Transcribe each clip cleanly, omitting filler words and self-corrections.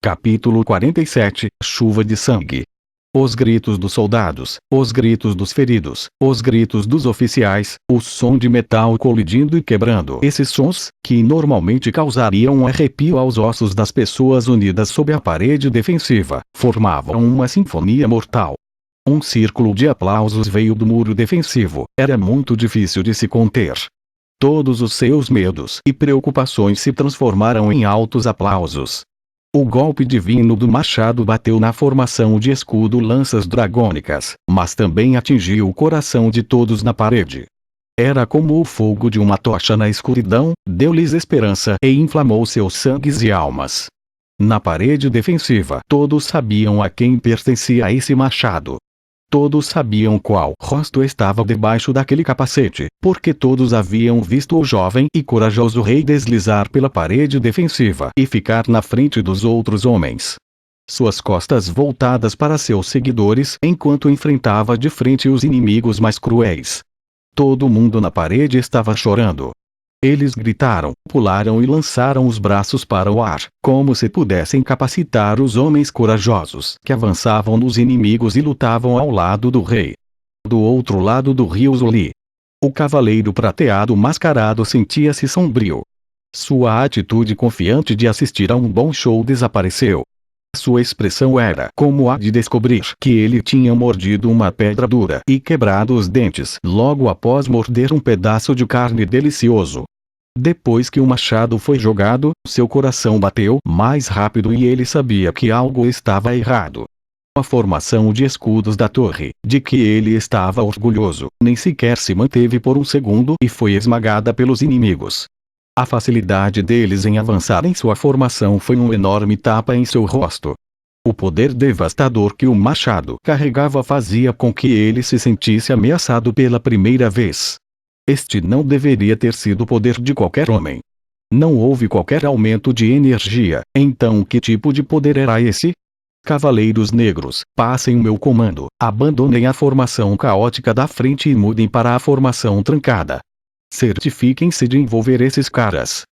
Capítulo 47 – Chuva de sangue. Os gritos dos soldados, os gritos dos feridos, os gritos dos oficiais, o som de metal colidindo e quebrando. Esses sons, que normalmente causariam um arrepio aos ossos das pessoas unidas sob a parede defensiva, formavam uma sinfonia mortal. Um círculo de aplausos veio do muro defensivo. Era muito difícil de se conter. Todos os seus medos e preocupações se transformaram em altos aplausos. O golpe divino do machado bateu na formação de escudo lanças dragônicas, mas também atingiu o coração de todos na parede. Era como o fogo de uma tocha na escuridão, deu-lhes esperança e inflamou seus sangues e almas. Na parede defensiva, todos sabiam a quem pertencia esse machado. Todos sabiam qual rosto estava debaixo daquele capacete, porque todos haviam visto o jovem e corajoso rei deslizar pela parede defensiva e ficar na frente dos outros homens. Suas costas voltadas para seus seguidores enquanto enfrentava de frente os inimigos mais cruéis. Todo mundo na parede estava chorando. Eles gritaram, pularam e lançaram os braços para o ar, como se pudessem capacitar os homens corajosos que avançavam nos inimigos e lutavam ao lado do rei. Do outro lado do rio Zuli, o cavaleiro prateado mascarado sentia-se sombrio. Sua atitude confiante de assistir a um bom show desapareceu. Sua expressão era como a de descobrir que ele tinha mordido uma pedra dura e quebrado os dentes logo após morder um pedaço de carne delicioso. Depois que o machado foi jogado, seu coração bateu mais rápido e ele sabia que algo estava errado. A formação de escudos da torre, de que ele estava orgulhoso, nem sequer se manteve por um segundo e foi esmagada pelos inimigos. A facilidade deles em avançar em sua formação foi um enorme tapa em seu rosto. O poder devastador que o machado carregava fazia com que ele se sentisse ameaçado pela primeira vez. Este não deveria ter sido o poder de qualquer homem. Não houve qualquer aumento de energia. Então que tipo de poder era esse? Cavaleiros negros, passem o meu comando, abandonem a formação caótica da frente e mudem para a formação trancada. Certifiquem-se de envolver esses caras.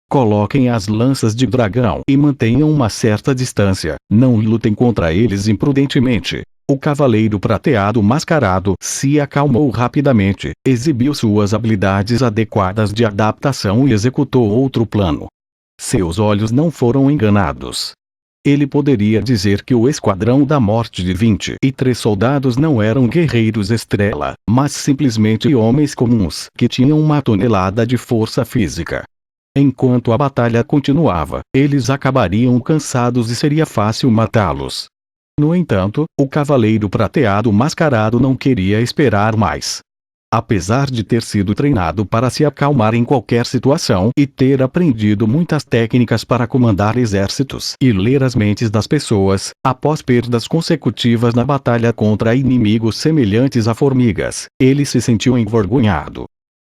Coloquem as lanças de dragão e mantenham uma certa distância, não lutem contra eles imprudentemente. O cavaleiro prateado mascarado se acalmou rapidamente, exibiu suas habilidades adequadas de adaptação e executou outro plano. Seus olhos não foram enganados. Ele poderia dizer que o esquadrão da morte de 23 soldados não eram guerreiros estrela, mas simplesmente homens comuns que tinham uma tonelada de força física. Enquanto a batalha continuava, eles acabariam cansados e seria fácil matá-los. No entanto, o cavaleiro prateado mascarado não queria esperar mais. Apesar de ter sido treinado para se acalmar em qualquer situação e ter aprendido muitas técnicas para comandar exércitos e ler as mentes das pessoas, após perdas consecutivas na batalha contra inimigos semelhantes a formigas, ele se sentiu envergonhado.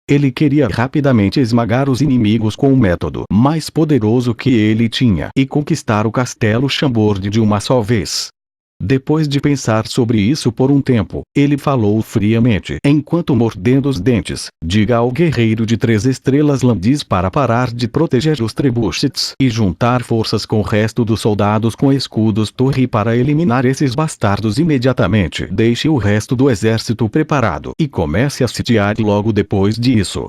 Ele queria rapidamente esmagar os inimigos com o método mais poderoso que ele tinha e conquistar o castelo Chambord de uma só vez. Depois de pensar sobre isso por um tempo, ele falou friamente, enquanto mordendo os dentes: diga ao guerreiro de 3 estrelas Landis para parar de proteger os trebuchets e juntar forças com o resto dos soldados com escudos torre para eliminar esses bastardos imediatamente. Deixe o resto do exército preparado e comece a sitiar logo depois disso.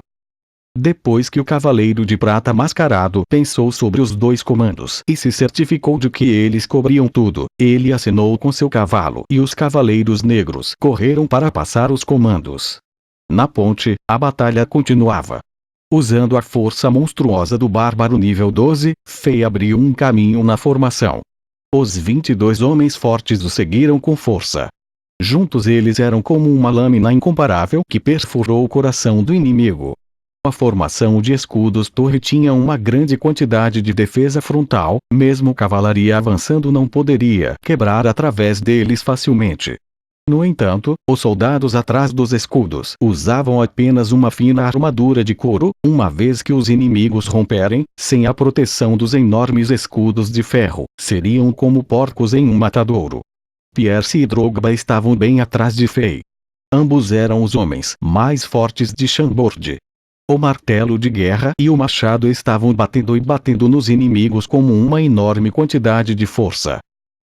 Depois que o cavaleiro de prata mascarado pensou sobre os dois comandos e se certificou de que eles cobriam tudo, ele acenou com seu cavalo e os cavaleiros negros correram para passar os comandos. Na ponte, a batalha continuava. Usando a força monstruosa do bárbaro nível 12, Fei abriu um caminho na formação. Os 22 homens fortes o seguiram com força. Juntos eles eram como uma lâmina incomparável que perfurou o coração do inimigo. A formação de escudos torre tinha uma grande quantidade de defesa frontal, mesmo cavalaria avançando não poderia quebrar através deles facilmente. No entanto, os soldados atrás dos escudos usavam apenas uma fina armadura de couro, uma vez que os inimigos romperem, sem a proteção dos enormes escudos de ferro, seriam como porcos em um matadouro. Pierce e Drogba estavam bem atrás de Fei. Ambos eram os homens mais fortes de Chambord. O martelo de guerra e o machado estavam batendo e batendo nos inimigos como uma enorme quantidade de força.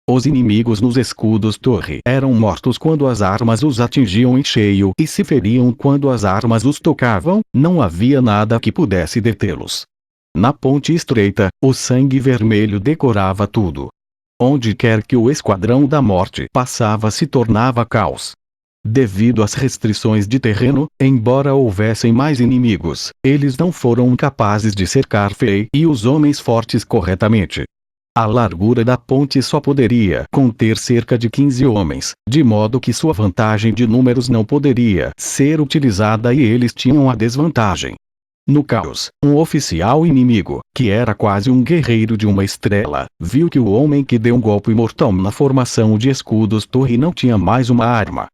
Os inimigos nos escudos torre eram mortos quando as armas os atingiam em cheio e se feriam quando as armas os tocavam, não havia nada que pudesse detê-los. Na ponte estreita, o sangue vermelho decorava tudo. Onde quer que o esquadrão da morte passava se tornava caos. Devido às restrições de terreno, embora houvessem mais inimigos, eles não foram capazes de cercar Fei e os homens fortes corretamente. A largura da ponte só poderia conter cerca de 15 homens, de modo que sua vantagem de números não poderia ser utilizada e eles tinham a desvantagem. No caos, um oficial inimigo, que era quase um guerreiro de uma estrela, viu que o homem que deu um golpe mortal na formação de escudos torre não tinha mais uma arma.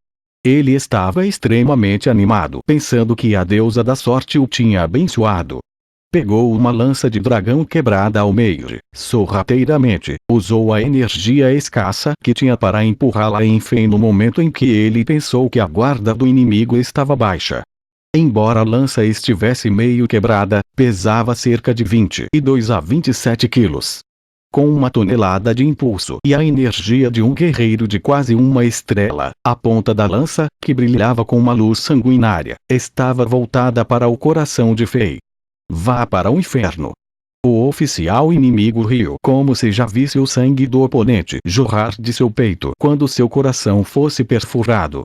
Ele estava extremamente animado, pensando que a deusa da sorte o tinha abençoado. Pegou uma lança de dragão quebrada ao meio e, sorrateiramente, usou a energia escassa que tinha para empurrá-la em Fei no momento em que ele pensou que a guarda do inimigo estava baixa. Embora a lança estivesse meio quebrada, pesava cerca de 22 a 27 quilos. Com uma tonelada de impulso e a energia de um guerreiro de quase uma estrela, a ponta da lança, que brilhava com uma luz sanguinária, estava voltada para o coração de Fei. Vá para o inferno! O oficial inimigo riu como se já visse o sangue do oponente jorrar de seu peito quando seu coração fosse perfurado.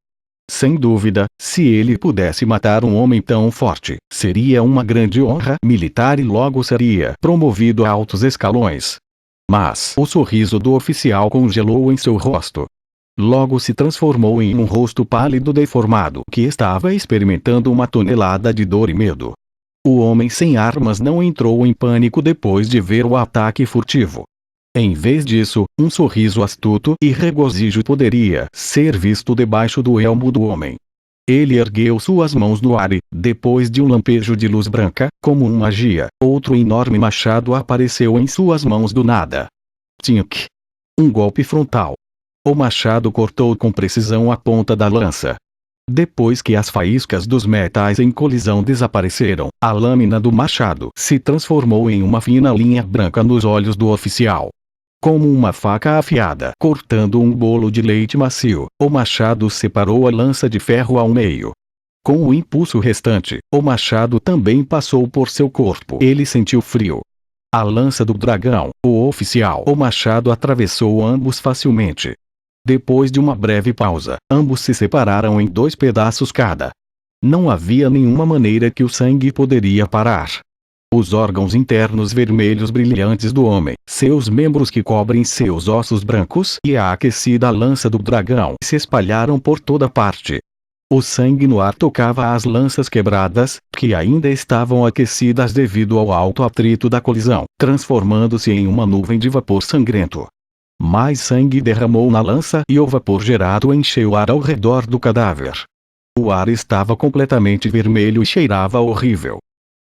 Sem dúvida, se ele pudesse matar um homem tão forte, seria uma grande honra militar e logo seria promovido a altos escalões. Mas o sorriso do oficial congelou em seu rosto. Logo se transformou em um rosto pálido deformado que estava experimentando uma tonelada de dor e medo. O homem sem armas não entrou em pânico depois de ver o ataque furtivo. Em vez disso, um sorriso astuto e regozijo poderia ser visto debaixo do elmo do homem. Ele ergueu suas mãos no ar e, depois de um lampejo de luz branca, como uma magia, outro enorme machado apareceu em suas mãos do nada. Tink! Um golpe frontal. O machado cortou com precisão a ponta da lança. Depois que as faíscas dos metais em colisão desapareceram, a lâmina do machado se transformou em uma fina linha branca nos olhos do oficial. Como uma faca afiada cortando um bolo de leite macio, o machado separou a lança de ferro ao meio. Com o impulso restante, o machado também passou por seu corpo. Ele sentiu frio. A lança do dragão, o machado atravessou ambos facilmente. Depois de uma breve pausa, ambos se separaram em 2 pedaços cada. Não havia nenhuma maneira que o sangue poderia parar. Os órgãos internos vermelhos brilhantes do homem, seus membros que cobrem seus ossos brancos e a aquecida lança do dragão se espalharam por toda parte. O sangue no ar tocava as lanças quebradas, que ainda estavam aquecidas devido ao alto atrito da colisão, transformando-se em uma nuvem de vapor sangrento. Mais sangue derramou na lança e o vapor gerado encheu o ar ao redor do cadáver. O ar estava completamente vermelho e cheirava horrível.